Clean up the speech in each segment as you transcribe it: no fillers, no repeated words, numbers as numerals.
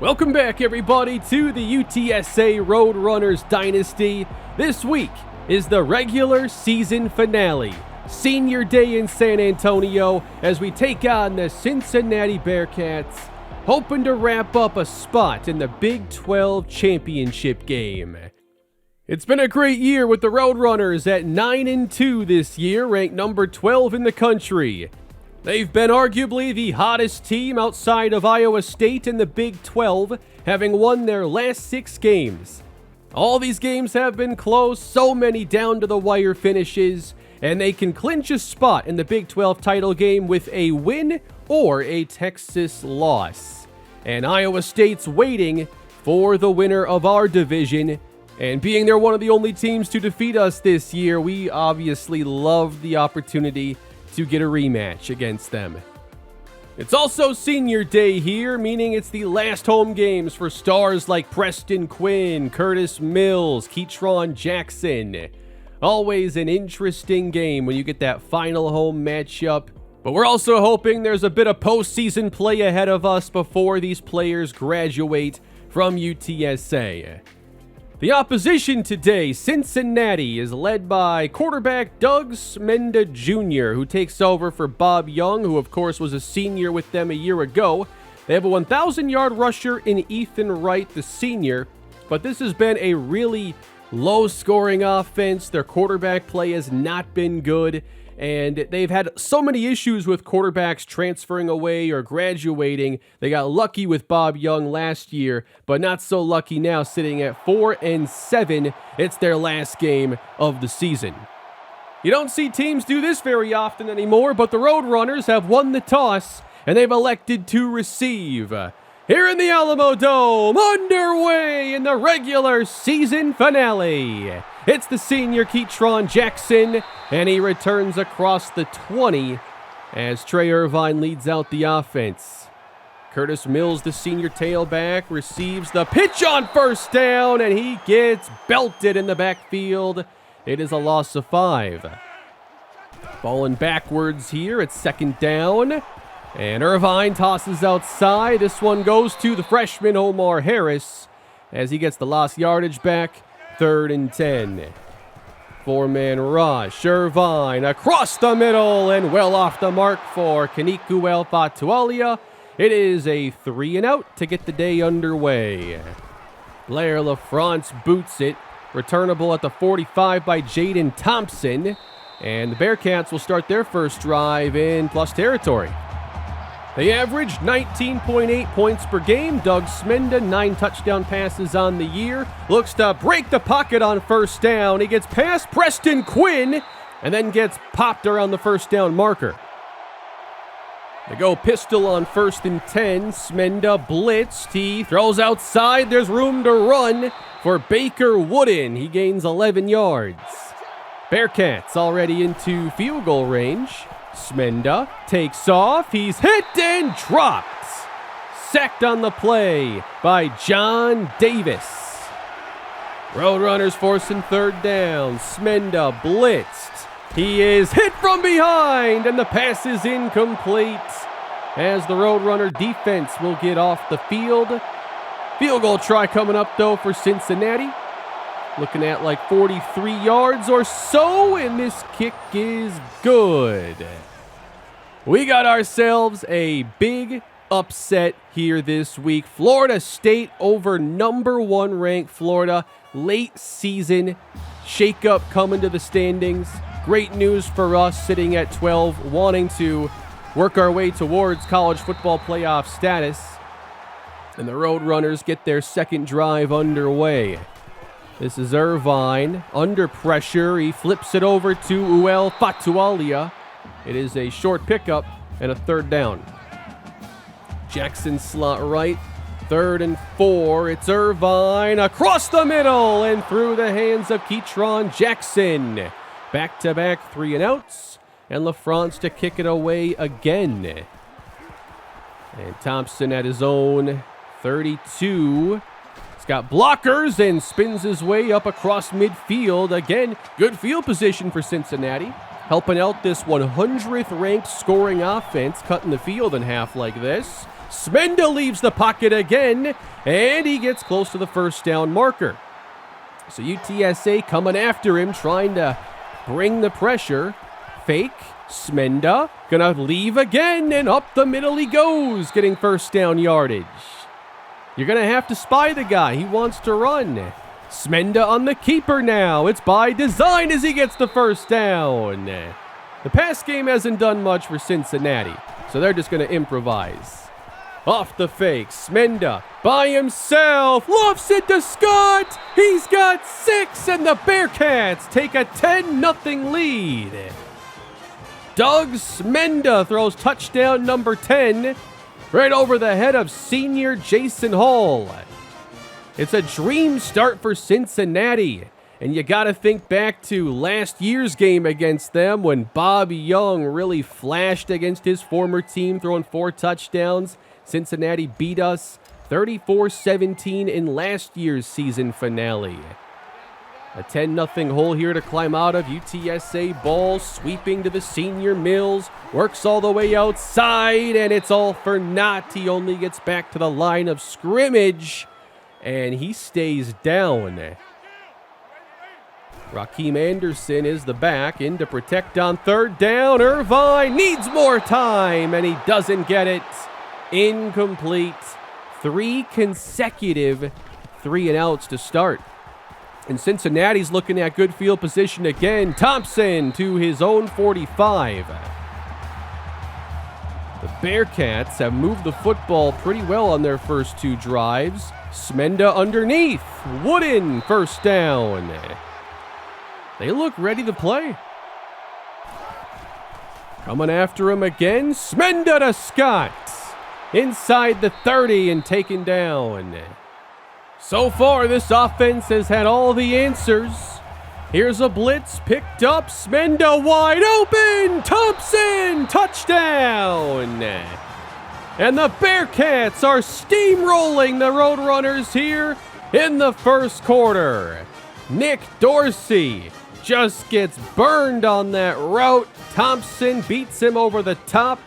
Welcome back, everybody, to the UTSA Roadrunners Dynasty. This week is the regular season finale, Senior Day in San Antonio, as we take on the Cincinnati Bearcats, hoping to wrap up a spot in the Big 12 championship game. It's been a great year with the Roadrunners at 9-2 this year, ranked number 12 in the country. They've been arguably the hottest team outside of Iowa State in the Big 12, having won their last 6 games. All these games have been close, so many down-to-the-wire finishes, and they can clinch a spot in the Big 12 title game with a win or a Texas loss. And Iowa State's waiting for the winner of our division, and being they're one of the only teams to defeat us this year, we obviously love the opportunity to get a rematch against them. It's also Senior Day here, meaning it's the last home games for stars like Preston Quinn, Curtis Mills, Keytron Jackson. Always an interesting game when you get that final home matchup, but we're also hoping there's a bit of postseason play ahead of us before these players graduate from UTSA. The opposition today, Cincinnati, is led by quarterback Doug Smenda Jr., who takes over for Bob Young, who of course was a senior with them a year ago. They have a 1,000-yard rusher in Ethan Wright, the senior, but this has been a really low-scoring offense. Their quarterback play has not been good, and they've had so many issues with quarterbacks transferring away or graduating. They got lucky with Bob Young last year, but not so lucky now, sitting at 4-7. It's their last game of the season. You don't see teams do this very often anymore, but the Roadrunners have won the toss, and they've elected to receive. Here in the Alamo Dome, underway in the regular season finale. It's the senior Keytron Jackson, and he returns across the 20 as Trey Irvine leads out the offense. Curtis Mills, the senior tailback, receives the pitch on first down, and he gets belted in the backfield. It is a loss of 5. Falling backwards here at second down, and Irvine tosses outside. This one goes to the freshman Omar Harris as he gets the lost yardage back. 3rd and 10. 4-man rush. Irvine across the middle and well off the mark for Kanikuel Fatualia. It is a 3-and-out to get the day underway. Blair LaFrance boots it. Returnable at the 45 by Jaden Thompson. And the Bearcats will start their first drive in plus territory. They averaged 19.8 points per game. Doug Smenda, 9 touchdown passes on the year. Looks to break the pocket on first down. He gets past Preston Quinn and then gets popped around the first down marker. They go pistol on 1st and 10. Smenda blitzed. He throws outside. There's room to run for Baker Wooden. He gains 11 yards. Bearcats already into field goal range. Smenda takes off. He's hit and dropped. Sacked on the play by John Davis. Roadrunners forcing 3rd down. Smenda blitzed. He is hit from behind, and the pass is incomplete as the Roadrunner defense will get off the field. Field goal try coming up, though, for Cincinnati. Looking at like 43 yards or so, and this kick is good. We got ourselves a big upset here this week. Florida State over number 1 ranked Florida. Late season shakeup coming to the standings. Great news for us sitting at 12, wanting to work our way towards college football playoff status. And the Roadrunners get their second drive underway. This is Irvine under pressure. He flips it over to Uel Fatualia. It is a short pickup and a 3rd down. Jackson slot right. 3rd and 4. It's Irvine across the middle and through the hands of Keytron Jackson. Back-to-back 3-and-outs. And LaFrance to kick it away again. And Thompson at his own 32. He's got blockers and spins his way up across midfield. Again, good field position for Cincinnati. helping out this 100th ranked scoring offense, cutting the field in half like this. Smenda leaves the pocket again, and he gets close to the first down marker. So UTSA coming after him, trying to bring the pressure. Fake. Smenda gonna leave again, and up the middle he goes, getting first down yardage. You're gonna have to spy the guy. He wants to run. Smenda on the keeper now. It's by design as he gets the first down. The pass game hasn't done much for Cincinnati, so they're just gonna improvise. Off the fake, Smenda by himself, lofts it to Scott. He's got 6, and the Bearcats take a 10-0 lead. Doug Smenda throws touchdown number 10 right over the head of senior Jason Hall. It's a dream start for Cincinnati, and you got to think back to last year's game against them when Bob Young really flashed against his former team, throwing 4 touchdowns. Cincinnati beat us 34-17 in last year's season finale. A 10-0 hole here to climb out of. UTSA ball sweeping to the senior Mills. Works all the way outside, and it's all for naught. He only gets back to the line of scrimmage, and he stays down. Raheem Anderson is the back, in to protect on third down. Irvine needs more time, and he doesn't get it. Incomplete. 3 consecutive 3-and-outs to start. And Cincinnati's looking at good field position again. Thompson to his own 45. The Bearcats have moved the football pretty well on their first 2 drives. Smenda underneath. Wooden first down. They look ready to play. Coming after him again. Smenda to Scott. Inside the 30 and taken down. So far, this offense has had all the answers. Here's a blitz picked up. Smenda wide open. Thompson, touchdown. And the Bearcats are steamrolling the Roadrunners here in the first quarter. Nick Dorsey just gets burned on that route. Thompson beats him over the top.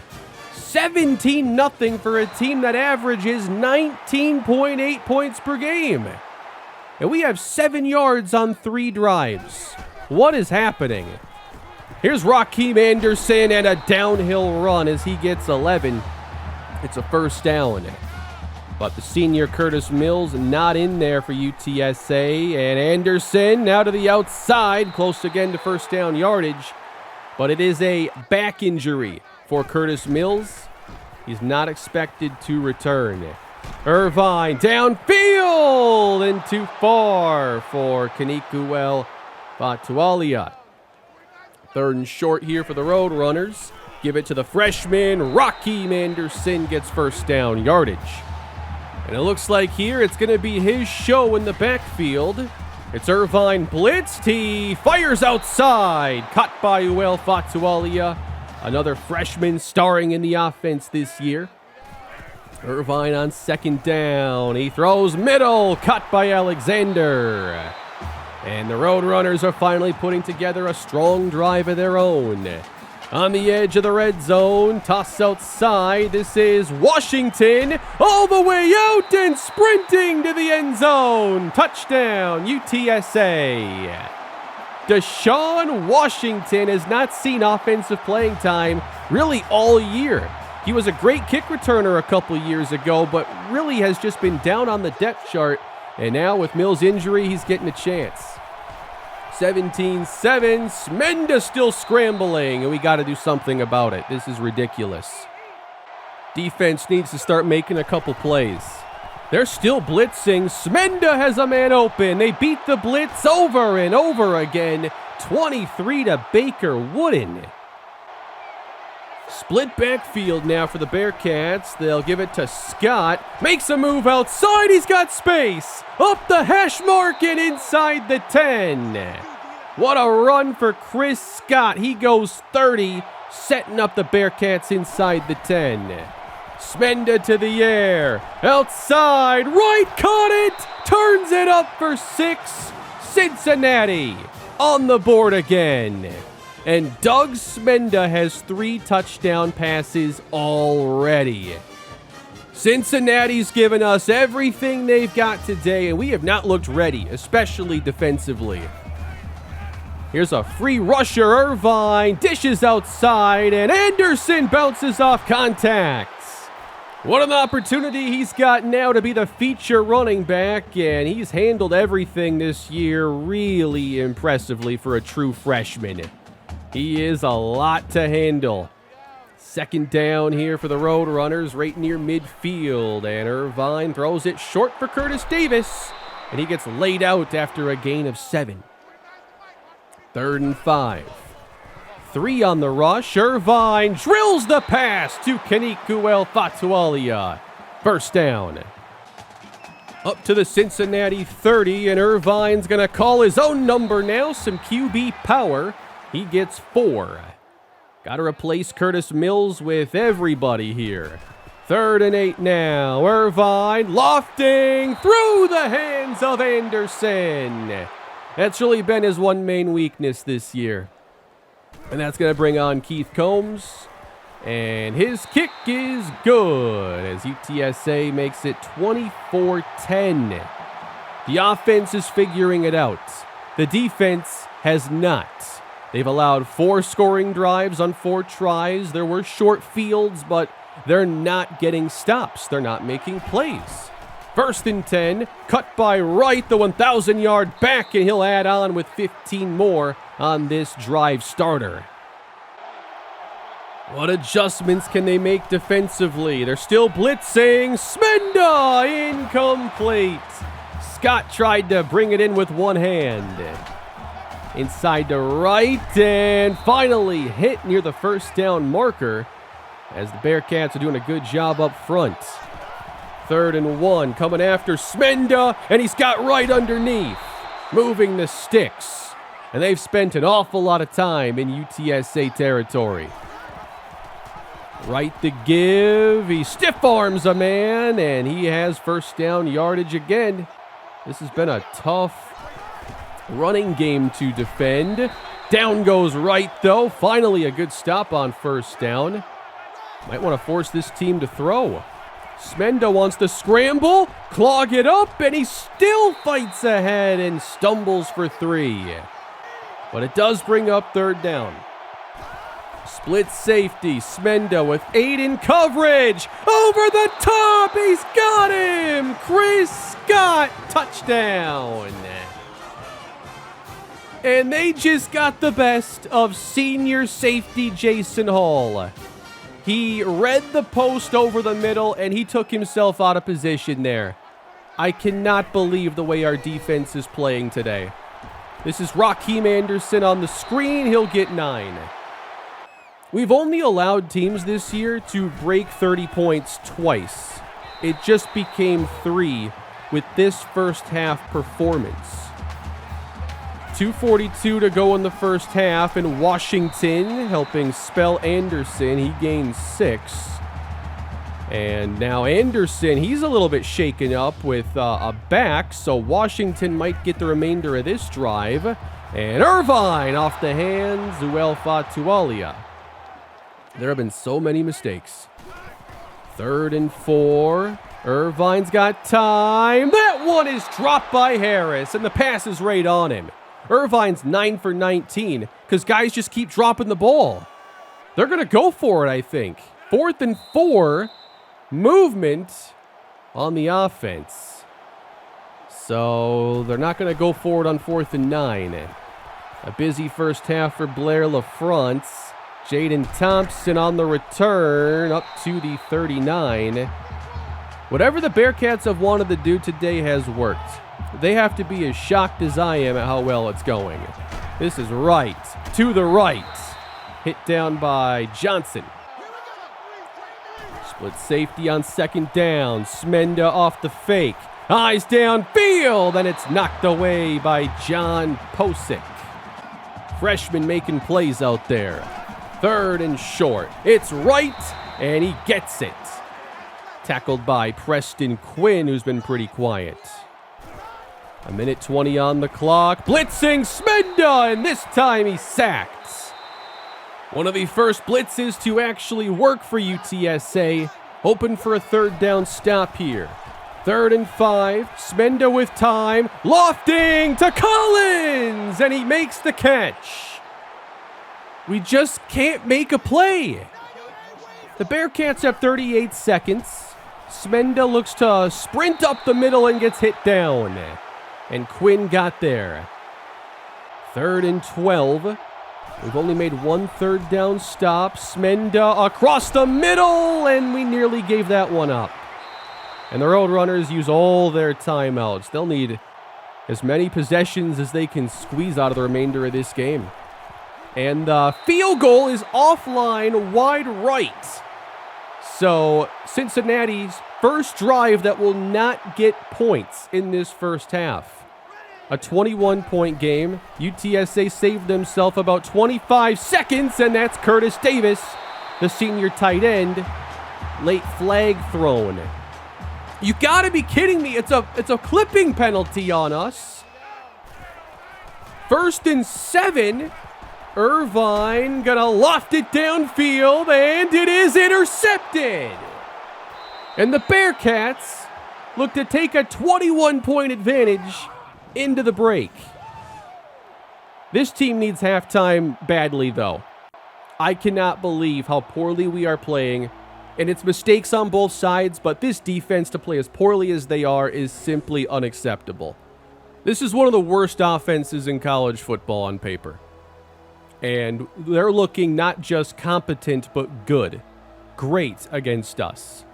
17-0 for a team that averages 19.8 points per game. And we have 7 yards on 3 drives. What is happening? Here's Raheem Anderson and a downhill run as he gets 11. It's a first down. But the senior Curtis Mills not in there for UTSA. And Anderson now to the outside, close again to first down yardage. But it is a back injury for Curtis Mills. He's not expected to return. Irvine downfield and too far for Kanikuel Batualia. 3rd and short here for the Roadrunners. Give it to the freshman. Raheem Anderson gets first down yardage. And it looks like here it's going to be his show in the backfield. It's Irvine blitzed. He fires outside. Caught by Uel Fatualia. Another freshman starring in the offense this year. Irvine on 2nd down. He throws middle. Caught by Alexander. And the Roadrunners are finally putting together a strong drive of their own. On the edge of the red zone. Toss outside. This is Washington. All the way out and sprinting to the end zone. Touchdown, UTSA. Deshaun Washington has not seen offensive playing time really all year. He was a great kick returner a couple years ago, but really has just been down on the depth chart. And now with Mills' injury, he's getting a chance. 17-7, Smenda still scrambling, and we got to do something about it. This is ridiculous. Defense needs to start making a couple plays. They're still blitzing. Smenda has a man open. They beat the blitz over and over again. 23 to Baker Wooden. Split backfield now for the Bearcats. They'll give it to Scott. Makes a move outside. He's got space. Up the hash mark and inside the 10. What a run for Chris Scott. He goes 30, setting up the Bearcats inside the 10. Smenda to the air. Outside. Wright caught it. Turns it up for 6. Cincinnati on the board again. And Doug Smenda has 3 touchdown passes already. Cincinnati's given us everything they've got today, and we have not looked ready, especially defensively. Here's a free rusher. Irvine dishes outside, and Anderson bounces off contact. What an opportunity he's got now to be the feature running back, and he's handled everything this year really impressively for a true freshman. He is a lot to handle. Second down here for the Roadrunners, right near midfield, and Irvine throws it short for Curtis Davis, and he gets laid out after a gain of 7. 3rd and 5. 3 on the rush. Irvine drills the pass to Keniku Fatualia. First down. Up to the Cincinnati 30, and Irvine's going to call his own number now. Some QB power. He gets 4. Got to replace Curtis Mills with everybody here. 3rd and 8 now. Irvine lofting through the hands of Anderson. That's really been his one main weakness this year. And that's going to bring on Keith Combs. And his kick is good as UTSA makes it 24-10. The offense is figuring it out. The defense has not. They've allowed 4 scoring drives on 4 tries. There were short fields, but they're not getting stops. They're not making plays. 1st and 10, cut by Wright, the 1,000-yard back, and he'll add on with 15 more on this drive starter. What adjustments can they make defensively? They're still blitzing. Smenda, incomplete. Scott tried to bring it in with one hand. Inside to right, and finally hit near the first down marker as the Bearcats are doing a good job up front. 3rd and 1, coming after Smenda, and he's got Wright underneath, moving the sticks. And they've spent an awful lot of time in UTSA territory. Wright the give, he stiff arms a man, and he has first down yardage again. This has been a tough running game to defend. Down goes Wright, though. Finally a good stop on first down. Might want to force this team to throw. Smenda wants to scramble, clog it up, and he still fights ahead and stumbles for 3. But it does bring up 3rd down. Split safety, Smenda with 8 in coverage. Over the top, he's got him! Chris Scott, touchdown! And they just got the best of senior safety Jason Hall. He read the post over the middle, and he took himself out of position there. I cannot believe the way our defense is playing today. This is Raheem Anderson on the screen. He'll get 9. We've only allowed teams this year to break 30 points twice. It just became 3 with this first half performance. 2:42 to go in the first half, and Washington helping spell Anderson. He gains 6. And now Anderson, he's a little bit shaken up with a back, so Washington might get the remainder of this drive. And Irvine off the hands, Zuel Fatualia. There have been so many mistakes. 3rd and 4. Irvine's got time. That one is dropped by Harris, and the pass is right on him. Irvine's 9 for 19 because guys just keep dropping the ball. They're going to go for it, I think. 4th and 4. Movement on the offense. So they're not going to go for it on 4th and 9. A busy first half for Blair LaFrance. Jaden Thompson on the return up to the 39. Whatever the Bearcats have wanted to do today has worked. They have to be as shocked as I am at how well it's going. This is Wright to the right. Hit down by Johnson. Split safety on 2nd down. Smenda off the fake. Eyes downfield, and it's knocked away by John Posick. Freshman making plays out there. 3rd and short. It's Wright, and he gets it. Tackled by Preston Quinn, who's been pretty quiet. 1:20 on the clock. Blitzing Smenda, and this time he's sacked. One of the first blitzes to actually work for UTSA. Open for a third down stop here. 3rd and 5. Smenda with time. Lofting to Collins! And he makes the catch. We just can't make a play. The Bearcats have 38 seconds. Smenda looks to sprint up the middle and gets hit down. And Quinn got there. 3rd and 12. We've only made one third down stop. Smenda across the middle, and we nearly gave that one up. And the Roadrunners use all their timeouts. They'll need as many possessions as they can squeeze out of the remainder of this game. And the field goal is offline wide right. So Cincinnati's first drive that will not get points in this first half. A 21-point game. UTSA saved themselves about 25 seconds, and that's Curtis Davis, the senior tight end. Late flag thrown. You gotta be kidding me. It's a clipping penalty on us. 1st and 7. Irvine gonna loft it downfield, and it is intercepted. And the Bearcats look to take a 21-point advantage into the break. This team needs halftime badly, though. I cannot believe how poorly we are playing, and it's mistakes on both sides, but this defense to play as poorly as they are is simply unacceptable. This is one of the worst offenses in college football on paper. And they're looking not just competent, but good. Great against us.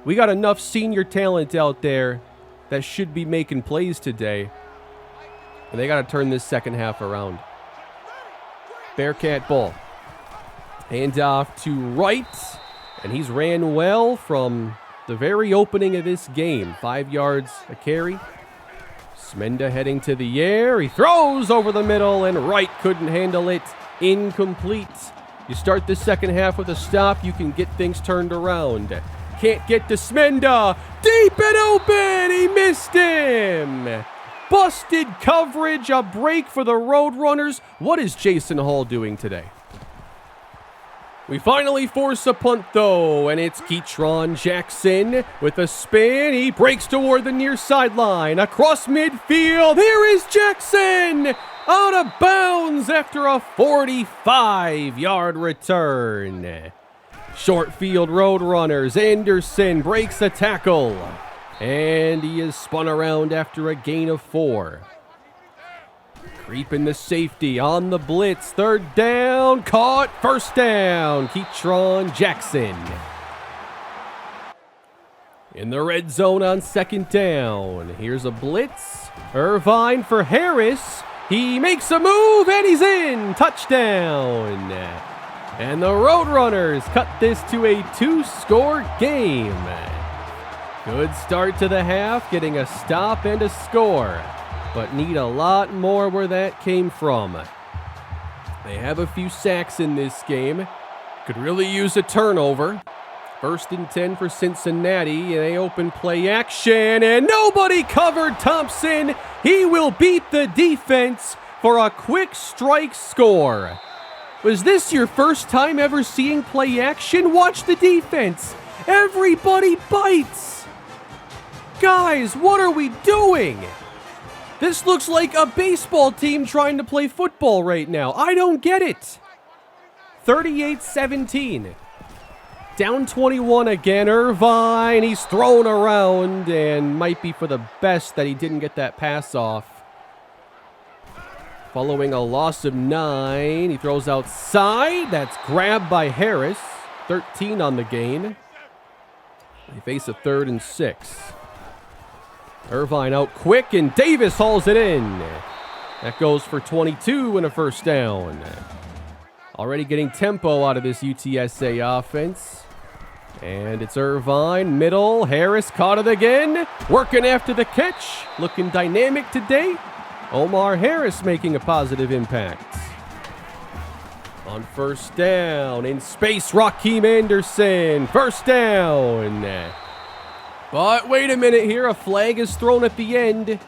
We got enough senior talent out there that should be making plays today. And they got to turn this second half around. Bearcat ball. Hand off to Wright. And he's ran well from the very opening of this game. 5 yards a carry. Smenda heading to the air. He throws over the middle, and Wright couldn't handle it. Incomplete. You start the second half with a stop, you can get things turned around. Can't get to Smenda. Deep and open. He missed him. Busted coverage. A break for the Roadrunners. What is Jason Hall doing today? We finally force a punt, though, and it's Ketron Jackson with a spin. He breaks toward the near sideline. Across midfield, here is Jackson! Out of bounds after a 45-yard return. Short field Roadrunners. Anderson breaks a tackle, and he is spun around after a gain of 4. Creeping the safety on the blitz. 3rd down. Caught. 1st down. Ketron Jackson. In the red zone on 2nd down. Here's a blitz. Irvine for Harris. He makes a move and he's in. Touchdown. And the Roadrunners cut this to a 2-score game. Good start to the half, getting a stop and a score. But need a lot more where that came from. They have a few sacks in this game. Could really use a turnover. 1st and 10 for Cincinnati. They open play action, and nobody covered Thompson. He will beat the defense for a quick strike score. Was this your first time ever seeing play action? Watch the defense. Everybody bites. Guys, what are we doing? This looks like a baseball team trying to play football right now. I don't get it. 38-17. Down 21 again. Irvine, he's thrown around and might be for the best that he didn't get that pass off. Following a loss of 9, he throws outside. That's grabbed by Harris. 13 on the gain. They face a 3rd and 6. Irvine out quick, and Davis hauls it in. That goes for 22 and a 1st down. Already getting tempo out of this UTSA offense. And it's Irvine, middle. Harris caught it again. Working after the catch. Looking dynamic today. Omar Harris making a positive impact. On 1st down, in space, Raheem Anderson. 1st down. But wait a minute here. A flag is thrown at the end.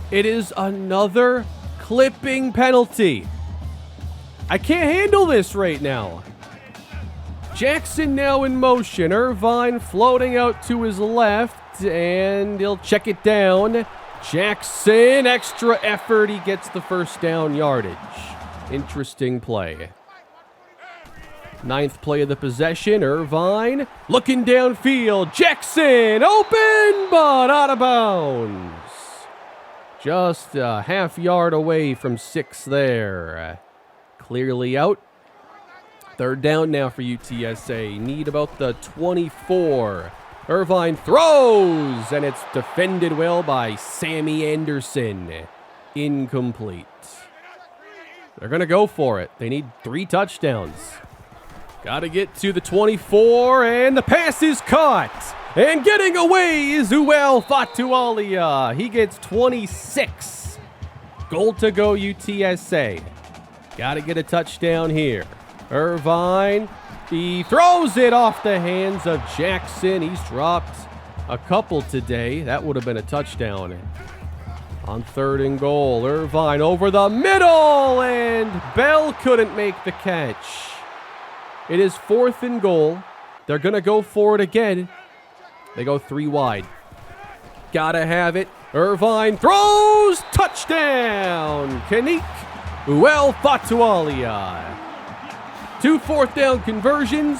It is another clipping penalty. I can't handle this right now. Jackson now in motion. Irvine floating out to his left, and he'll check it down. Jackson, extra effort. He gets the first down yardage. Interesting play. 9th play of the possession. Irvine looking downfield. Jackson open, but out of bounds. Just a half yard away from 6 there. Clearly out. 3rd down now for UTSA. Need about the 24. Irvine throws, and it's defended well by Sammy Anderson. Incomplete. They're going to go for it. They need 3 touchdowns. Got to get to the 24, and the pass is caught. And getting away is Uel Fatualia. He gets 26. Goal to go UTSA. Got to get a touchdown here. Irvine, he throws it off the hands of Jackson. He's dropped a couple today. That would have been a touchdown. On 3rd and goal, Irvine over the middle, and Bell couldn't make the catch. It is 4th and goal. They're going to go for it again. They go 3 wide. Gotta have it. Irvine throws. Touchdown. Kanik Uel Fatualia. 2 4th down conversions,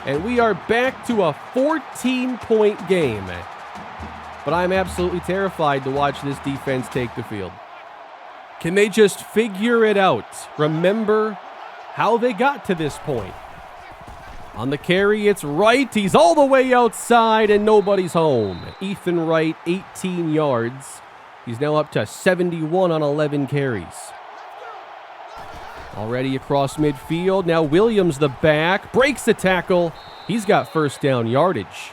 and we are back to a 14-point game. But I'm absolutely terrified to watch this defense take the field. Can they just figure it out? Remember how they got to this point. On the carry, it's Wright. He's all the way outside, and nobody's home. Ethan Wright, 18 yards. He's now up to 71 on 11 carries. Already across midfield. Now Williams, the back, breaks the tackle. He's got first down yardage.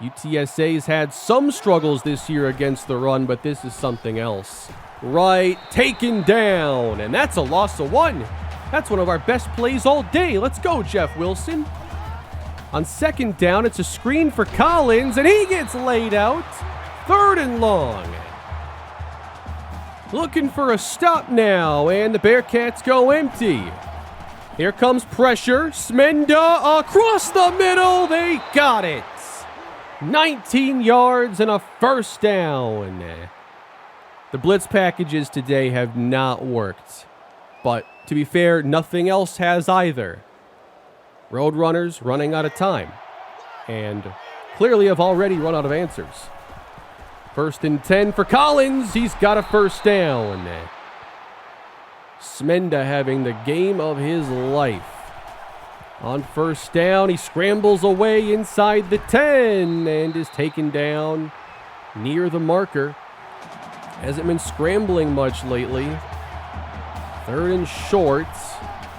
UTSA's had some struggles this year against the run, but this is something else. Wright taken down, and that's a loss of 1. That's one of our best plays all day. Let's go, Jeff Wilson. On 2nd down, it's a screen for Collins, and he gets laid out. 3rd and long. Looking for a stop now, and the Bearcats go empty. Here comes pressure. Smenda across the middle. They got it. 19 yards and a first down. The blitz packages today have not worked. But to be fair, nothing else has either. Roadrunners running out of time. And clearly have already run out of answers. 1st and 10 for Collins. He's got a first down. Smenda having the game of his life. On 1st down, he scrambles away inside the 10 and is taken down near the marker. Hasn't been scrambling much lately. 3rd and short.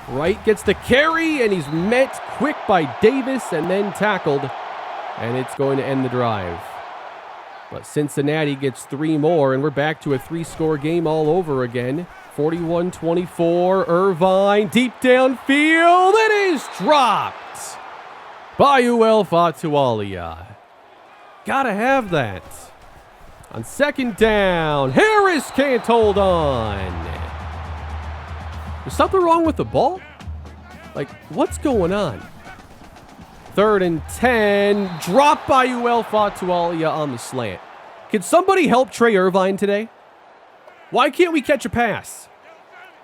Wright gets the carry, and he's met quick by Davis and then tackled. And it's going to end the drive. But Cincinnati gets 3 more, and we're back to a 3-score game all over again. 41-24, Irvine, deep downfield. It is dropped by Uel Fatualia. Gotta have that. On 2nd down, Harris can't hold on. Is something wrong with the ball? Like, what's going on? 3rd and 10, dropped by Uel Fatualia on the slant. Can somebody help Trey Irvine today? Why can't we catch a pass?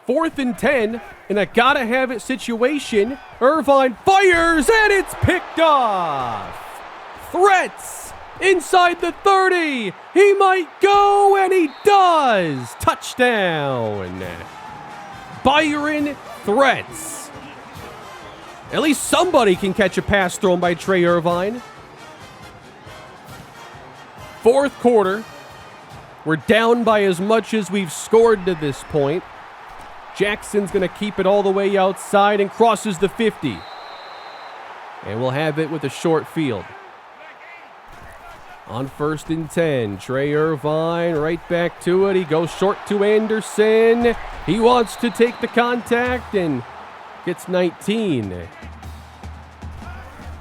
4th and 10, in a gotta-have-it situation. Irvine fires, and it's picked off. Threats inside the 30. He might go, and he does. Touchdown. Byron Threats. At least somebody can catch a pass thrown by Trey Irvine. 4th quarter. We're down by as much as we've scored to this point. Jackson's going to keep it all the way outside and crosses the 50. And we'll have it with a short field. On 1st and 10, Trey Irvine right back to it. He goes short to Anderson. He wants to take the contact and gets 19.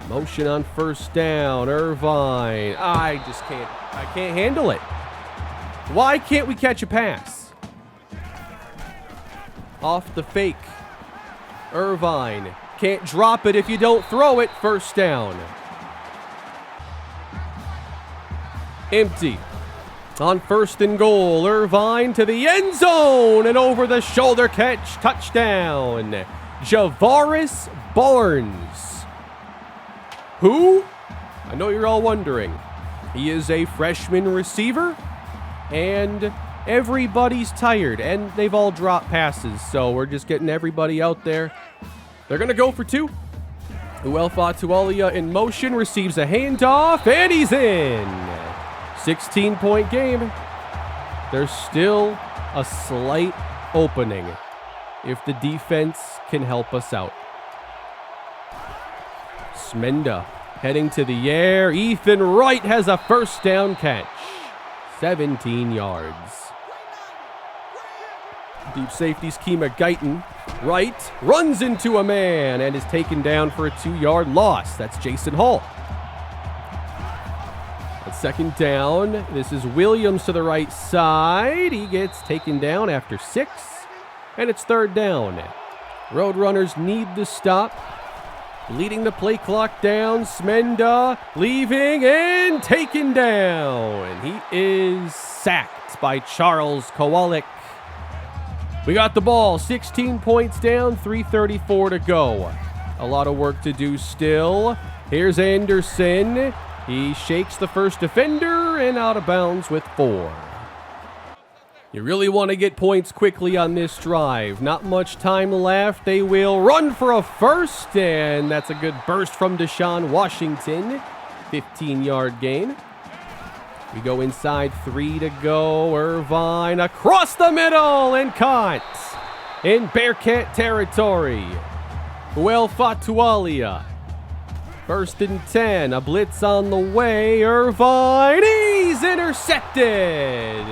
Motion on 1st down. Irvine. I can't handle it. Why can't we catch a pass? off the fake. Irvine can't drop it if you don't throw it. First down. Empty. On 1st and goal, Irvine to the end zone and over the shoulder catch. Touchdown. Javaris Barnes. Who? I know you're all wondering. He is a freshman receiver, and everybody's tired, and they've all dropped passes, so we're just getting everybody out there. They're going to go for 2. Tualia in motion, receives a handoff, and he's in. 16-point game. There's still a slight opening if the defense can help us out. Smenda heading to the air. Ethan Wright has a first down catch. 17 yards. Deep safety Schema Guyton. Wright runs into a man and is taken down for a 2-yard loss. That's Jason Hall. At 2nd down, this is Williams to the right side. He gets taken down after 6, and it's 3rd down. Roadrunners need the stop. Leading the play clock down, Smenda leaving and taken down. He is sacked by Charles Kowalik. We got the ball, 16 points down, 3:34 to go. A lot of work to do still. Here's Anderson. He shakes the first defender and out of bounds with 4. You really want to get points quickly on this drive. Not much time left. They will run for a first, and that's a good burst from Deshaun Washington. 15-yard gain. We go inside, 3 to go. Irvine across the middle and caught in Bearcat territory. Tualia. 1st and 10. A blitz on the way. Irvine. He's intercepted.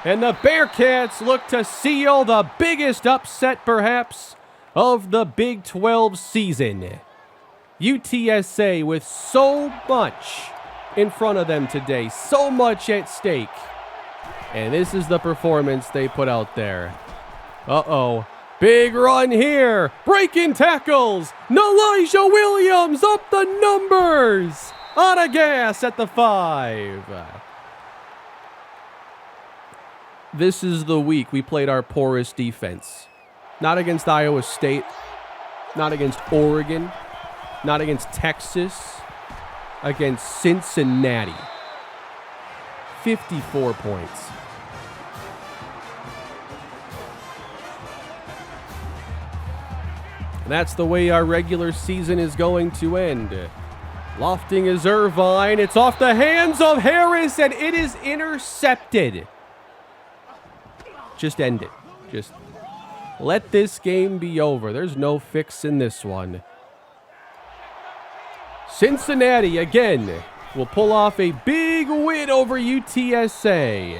And the Bearcats look to seal the biggest upset, perhaps, of the Big 12 season. UTSA with so much in front of them today, so much at stake. And this is the performance they put out there. Uh-oh. Big run here. Breaking tackles. Elijah Williams up the numbers. Out of gas at the 5. This is the week we played our poorest defense. Not against Iowa State. Not against Oregon. Not against Texas. Against Cincinnati. 54 points. And that's the way our regular season is going to end. Lofting is Irvine. It's off the hands of Harris, and it is intercepted. Just end it. Just let this game be over. There's no fix in this one. Cincinnati, again, will pull off a big win over UTSA.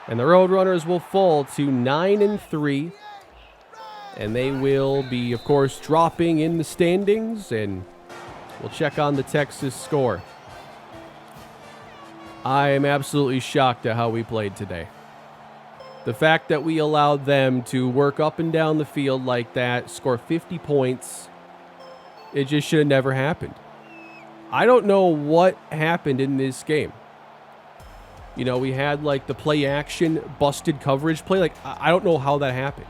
And the Roadrunners will fall to 9-3. And they will be, of course, dropping in the standings. And we'll check on the Texas score. I am absolutely shocked at how we played today. The fact that we allowed them to work up and down the field like that, score 50 points, it just should have never happened. I don't know what happened in this game. You know, we had like the play action, busted coverage play. Like, I don't know how that happened.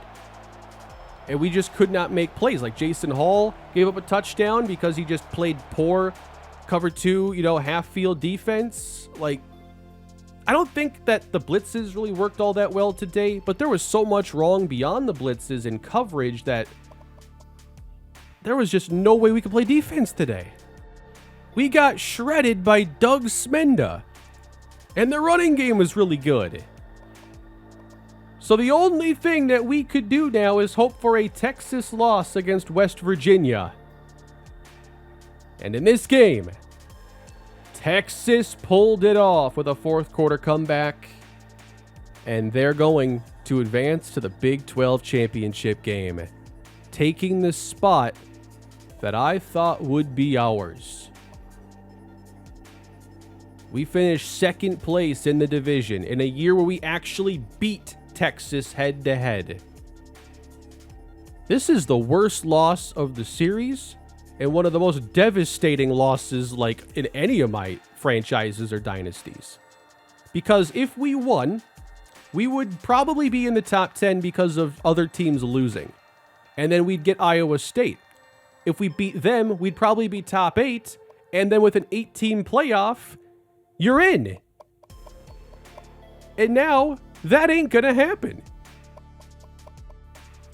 And we just could not make plays. Like Jason Hall gave up a touchdown because he just played poor cover 2, half field defense. Like, I don't think that the blitzes really worked all that well today, but there was so much wrong beyond the blitzes and coverage that there was just no way we could play defense today. We got shredded by Doug Smenda, and the running game was really good. So the only thing that we could do now is hope for a Texas loss against West Virginia. And in this game, Texas pulled it off with a 4th quarter comeback, and they're going to advance to the Big 12 championship game, taking the spot that I thought would be ours. We finished 2nd place in the division in a year where we actually beat Texas head-to-head. This is the worst loss of the series and one of the most devastating losses like in any of my franchises or dynasties. Because if we won, we would probably be in the top 10 because of other teams losing. And then we'd get Iowa State. If we beat them, we'd probably be top 8. And then with an 8-team playoff, you're in. And now, that ain't gonna happen.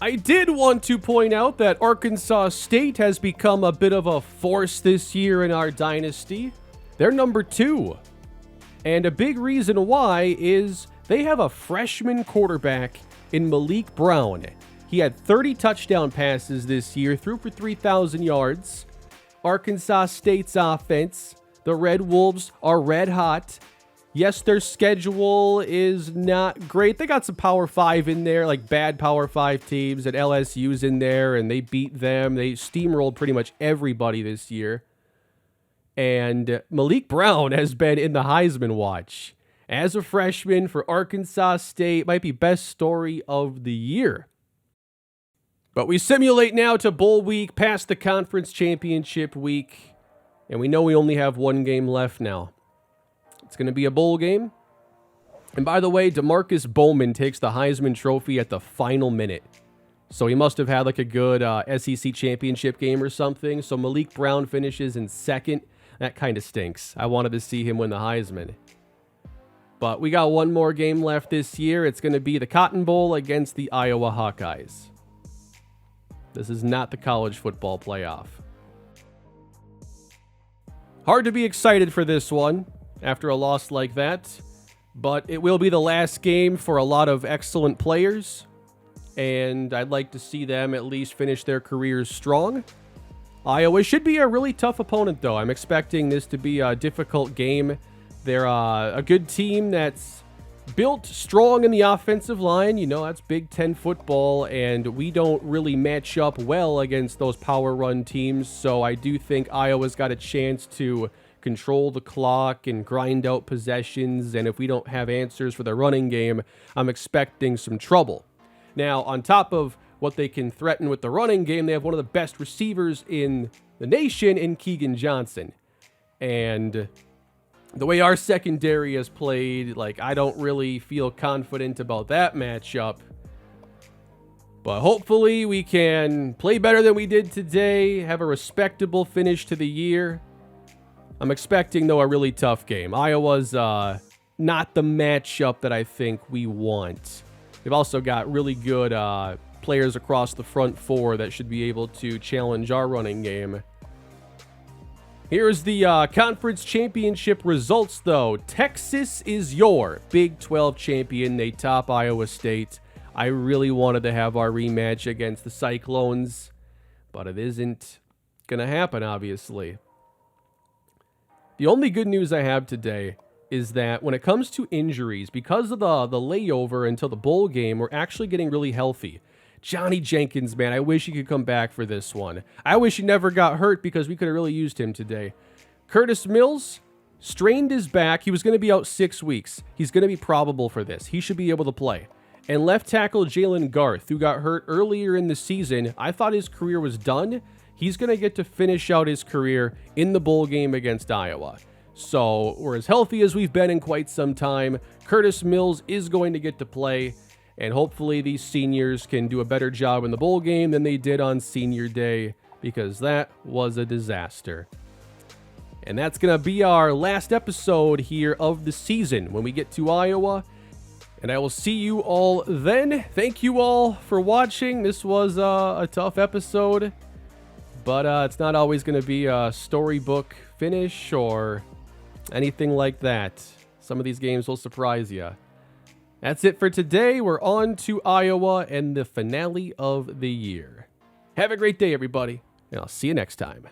I did want to point out that Arkansas State has become a bit of a force this year in our dynasty. They're number 2. And a big reason why is they have a freshman quarterback in Malik Brown. He had 30 touchdown passes this year, threw for 3,000 yards. Arkansas State's offense, the Red Wolves, are red hot. Yes, their schedule is not great. They got some Power 5 in there, like bad Power 5 teams, and LSU's in there, and they beat them. They steamrolled pretty much everybody this year. And Malik Brown has been in the Heisman watch. As a freshman for Arkansas State, might be best story of the year. But we simulate now to bowl week, past the conference championship week, and we know we only have one game left now. It's going to be a bowl game. And by the way, DeMarcus Bowman takes the Heisman Trophy at the final minute. So he must have had like a good SEC championship game or something. So Malik Brown finishes in second. That kind of stinks. I wanted to see him win the Heisman. But we got one more game left this year. It's going to be the Cotton Bowl against the Iowa Hawkeyes. This is not the college football playoff. Hard to be excited for this one after a loss like that, but it will be the last game for a lot of excellent players, and I'd like to see them at least finish their careers strong. Iowa should be a really tough opponent, though. I'm expecting this to be a difficult game. They're a good team that's built strong in the offensive line. You know, that's Big Ten football, and we don't really match up well against those power run teams, so I do think Iowa's got a chance to control the clock and grind out possessions, and if we don't have answers for the running game, I'm expecting some trouble. Now, on top of what they can threaten with the running game, they have one of the best receivers in the nation in Keegan Johnson. And the way our secondary has played, like, I don't really feel confident about that matchup. But hopefully we can play better than we did today, have a respectable finish to the year. I'm expecting, though, a really tough game. Iowa's not the matchup that I think we want. They've also got really good players across the front four that should be able to challenge our running game. Here's the conference championship results, though. Texas is your Big 12 champion. They top Iowa State. I really wanted to have our rematch against the Cyclones, but it isn't going to happen, obviously. The only good news I have today is that when it comes to injuries, because of the layover until the bowl game, we're actually getting really healthy. Johnny Jenkins, man, I wish he could come back for this one. I wish he never got hurt because we could have really used him today. Curtis Mills strained his back. He was going to be out 6 weeks. He's going to be probable for this. He should be able to play. And left tackle Jalen Garth, who got hurt earlier in the season, I thought his career was done. He's going to get to finish out his career in the bowl game against Iowa. So we're as healthy as we've been in quite some time. Curtis Mills is going to get to play. And hopefully these seniors can do a better job in the bowl game than they did on senior day, because that was a disaster. And that's going to be our last episode here of the season when we get to Iowa. And I will see you all then. Thank you all for watching. This was a tough episode, but it's not always going to be a storybook finish or anything like that. Some of these games will surprise you. That's it for today. We're on to Iowa and the finale of the year. Have a great day, everybody, and I'll see you next time.